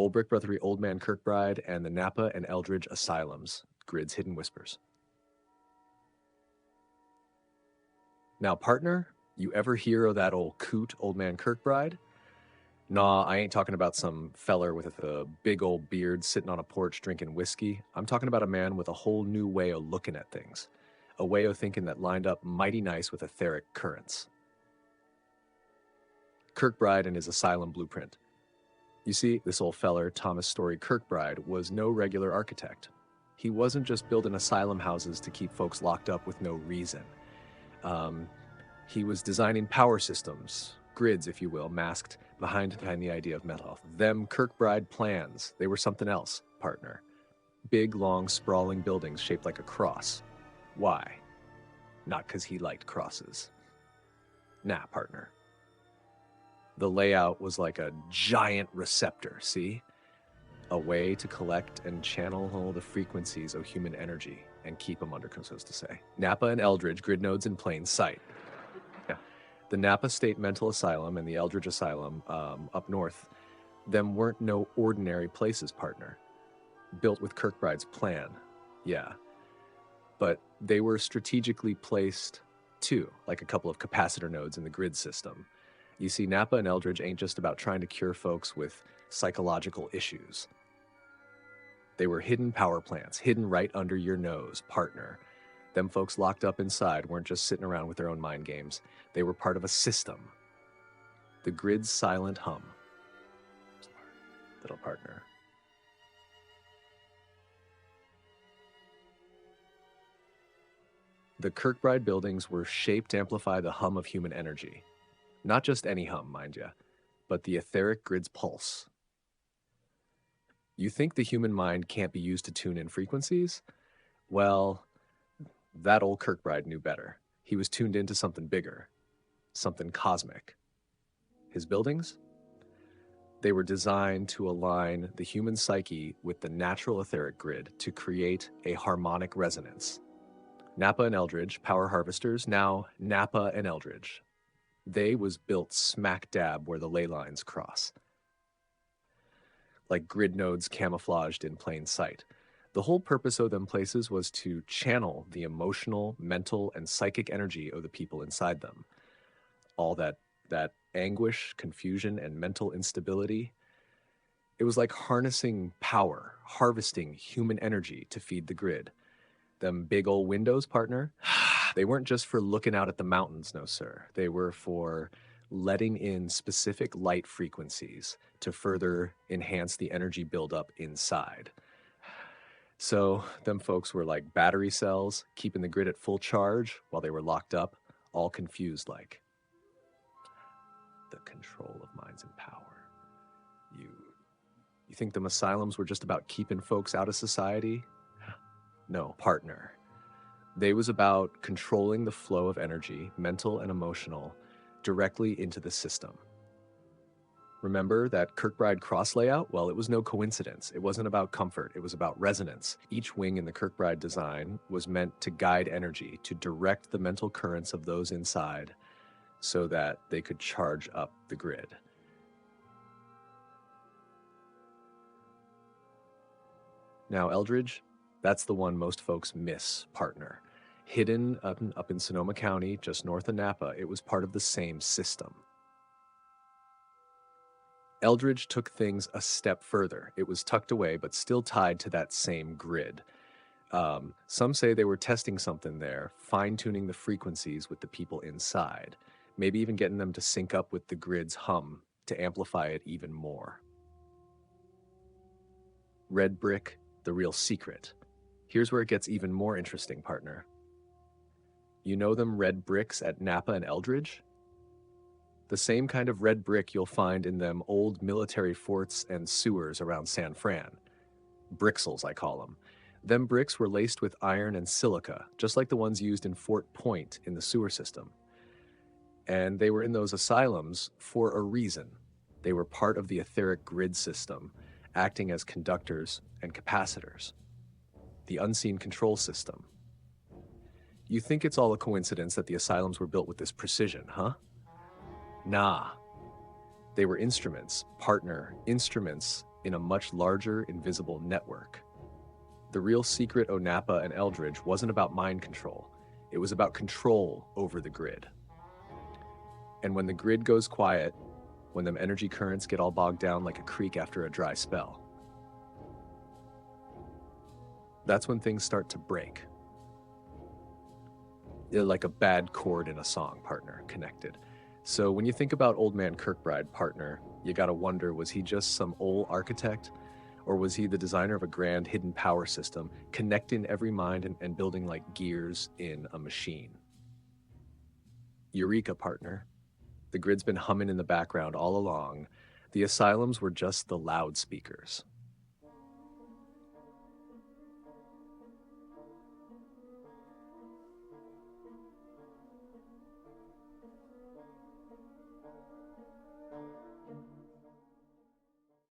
Old Brick Brotherly, Old Man Kirkbride, and the Napa and Eldridge Asylums, Grid's Hidden Whispers. Now, partner, you ever hear of that old coot, Old Man Kirkbride? Nah, I ain't talking about some feller with a big old beard sitting on a porch drinking whiskey. I'm talking about a man with a whole new way of looking at things. A way of thinking that lined up mighty nice with etheric currents. Kirkbride and his asylum blueprint. You see, this old feller, Thomas Story Kirkbride, was no regular architect. He wasn't just building asylum houses to keep folks locked up with no reason. He was designing power systems, grids, if you will, masked behind the idea of mental health. Them Kirkbride plans, they were something else, partner. Big, long, sprawling buildings shaped like a cross. Why? Not because he liked crosses. Nah, partner. The layout was like a giant receptor, see? A way to collect and channel all the frequencies of human energy and keep them under, so to say. Napa and Eldridge, grid nodes in plain sight. Yeah. The Napa State Mental Asylum and the Eldridge Asylum up north, them weren't no ordinary places, partner. Built with Kirkbride's plan, yeah. But they were strategically placed too, like a couple of capacitor nodes in the grid system. You see, Napa and Eldridge ain't just about trying to cure folks with psychological issues. They were hidden power plants, hidden right under your nose, partner. Them folks locked up inside weren't just sitting around with their own mind games. They were part of a system. The grid's silent hum. Little partner. The Kirkbride buildings were shaped to amplify the hum of human energy. Not just any hum, mind ya, but the etheric grid's pulse. You think the human mind can't be used to tune in frequencies? Well, that old Kirkbride knew better. He was tuned into something bigger, something cosmic. His buildings? They were designed to align the human psyche with the natural etheric grid to create a harmonic resonance. Napa and Eldridge, power harvesters, now Napa and Eldridge. They was built smack dab where the ley lines cross. Like grid nodes camouflaged in plain sight. The whole purpose of them places was to channel the emotional, mental, and psychic energy of the people inside them. All that anguish, confusion, and mental instability. It was like harnessing power, harvesting human energy to feed the grid. Them big old windows, partner, they weren't just for looking out at the mountains, no sir. They were for letting in specific light frequencies to further enhance the energy buildup inside. So them folks were like battery cells, keeping the grid at full charge while they were locked up, all confused like. The control of minds and power. You think them asylums were just about keeping folks out of society? No, partner. They was about controlling the flow of energy, mental and emotional, directly into the system. Remember that Kirkbride cross layout? Well, it was no coincidence. It wasn't about comfort. It was about resonance. Each wing in the Kirkbride design was meant to guide energy, to direct the mental currents of those inside so that they could charge up the grid. Now, Eldridge, that's the one most folks miss, partner. Hidden up in Sonoma County, just north of Napa, it was part of the same system. Eldridge took things a step further. It was tucked away, but still tied to that same grid. Some say they were testing something there, fine-tuning the frequencies with the people inside, maybe even getting them to sync up with the grid's hum to amplify it even more. Red brick, the real secret. Here's where it gets even more interesting, partner. You know them red bricks at Napa and Eldridge? The same kind of red brick you'll find in them old military forts and sewers around San Fran. Brixels, I call them. Them bricks were laced with iron and silica, just like the ones used in Fort Point in the sewer system. And they were in those asylums for a reason. They were part of the etheric grid system, acting as conductors and capacitors. The unseen control system. You think it's all a coincidence that the asylums were built with this precision, huh? Nah. They were instruments, partner, instruments in a much larger, invisible network. The real secret o Napa and Eldridge wasn't about mind control. It was about control over the grid. And when the grid goes quiet, when them energy currents get all bogged down like a creek after a dry spell, that's when things start to break. They're like a bad chord in a song, partner, connected. So when you think about Old Man Kirkbride, partner, you gotta wonder, was he just some old architect? Or was he the designer of a grand hidden power system, connecting every mind and building like gears in a machine? Eureka, partner. The grid's been humming in the background all along. The asylums were just the loudspeakers.